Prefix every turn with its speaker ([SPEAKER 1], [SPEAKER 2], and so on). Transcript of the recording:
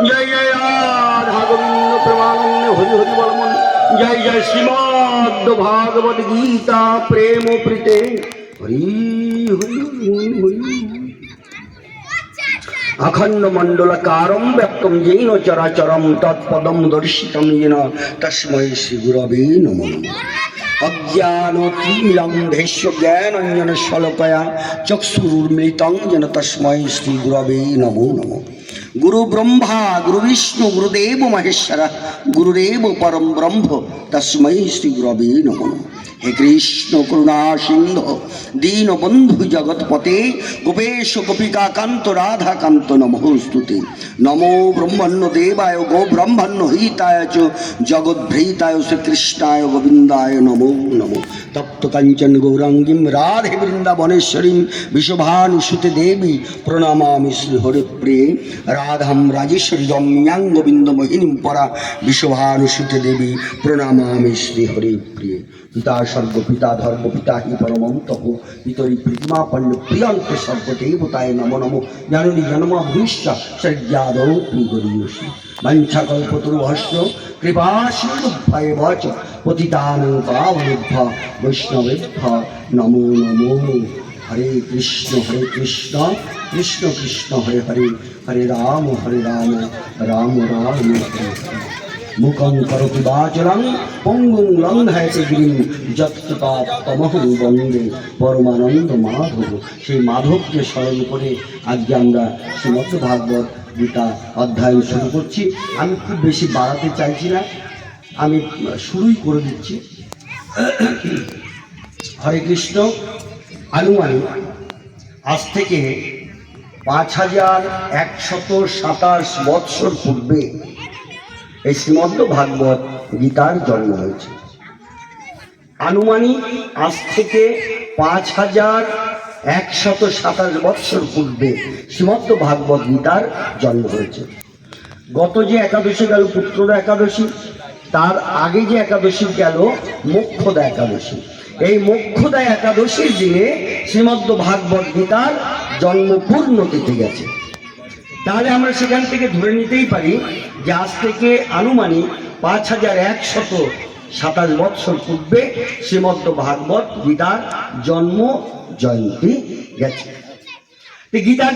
[SPEAKER 1] जय जय राधा गोविंद प्रेमानंद हरि हरि बोल। जय जय श्रीमद् भागवत गीता प्रेम प्रीते हरि हरि हरि। अखंड मंडलकारं व्याप्तं येन चराचरं तत्पदं दर्शितं येन तस्मै श्री गुरवे नमः। अज्ञानतिमिरान्धस्य ज्ञानाञ्जनशलाकया चक्षुरुन्मीलितं येन तस्मै श्री गुरवे नमो नमः। गुरु ब्रह्मा गुरु विष्णु गुरुदेव महेश्वर गुरुदेव परम ब्रह्म तस्मै श्री गुरवे नमो नमः। हे कृष्ण करुणा सिंधु दीन बंधु जगतपते गोपेश गोपिका कांत राधा कांत नमोस्तुते। नमो ब्रह्मण्य देवाय गो ब्रह्मण्य हिताय च जगद्भृताय श्री कृष्णाय गोविंदाय नमो नमो। तप्त कांचन गौरांगीं राधे वृंदावनेश्वरीं विश्वभानुसुते देवी प्रणमामि श्री हरिप्रिये। राधां राजेश्वरी रम्यां गोविंद मोहिनीं परा विश्वभानुसुते देवी प्रणमामि श्री हरिप्रिये। पिता स्वर्ग पिता धर्म पिता हि परमं तपो पितरि प्रीतिमा पण्य प्रियंते सर्वदेवताय नमो नमो। जननी जन्म भूष्ट सज्ञादौ प्रियगरीयसी वंशकल्पतरुभ्यश्च कृपा सिन्धुभ्येव च पतितानां पावनेभ्यः वैष्णवेभ्यः नमो नमो। हरे कृष्ण कृष्ण कृष्ण हरे हरे हरे राम राम राम हरे हरे। मुखं करोति वाचालं पंगुं लंघयते गिरिं यत्कृपात्तमहं वन्दे परमानंद माधव। সেই মাধবকে স্মরণ করে আজকে আমরা শ্রীমদ্ ভাগবত গীতা অধ্যায়ন শুরু করছি। আমি খুব বেশি বাড়াতে চাইছি না, আমি শুরুই করে দিচ্ছি। হরে কৃষ্ণ। আনুমানিক আজ থেকে 5127 বৎসর পূর্বে এই শ্রীমদ্ ভাগবত গীতার জন্ম হয়েছে। আনুমানিক আজ থেকে 5127 বৎসর পূর্বে শ্রীমদ্ ভাগবত গীতার জন্ম হয়েছে। গত যে একাদশী গেল পুত্রদা একাদশী, তার আগে যে একাদশী গেল মোক্ষদা একাদশী। এই মোক্ষদা একাদশীর দিনে শ্রীমদ্ ভাগবত গীতার জন্ম পূর্ণ তিথি গেছে। তাহলে আমরা সেখান থেকে ধরে নিতেই পারি যে আজ থেকে আনুমানিক 5127 বৎসর পূর্বে শ্রীমদ্ ভাগবত গীতার জন্ম জয়ন্তী গেছে। গীতার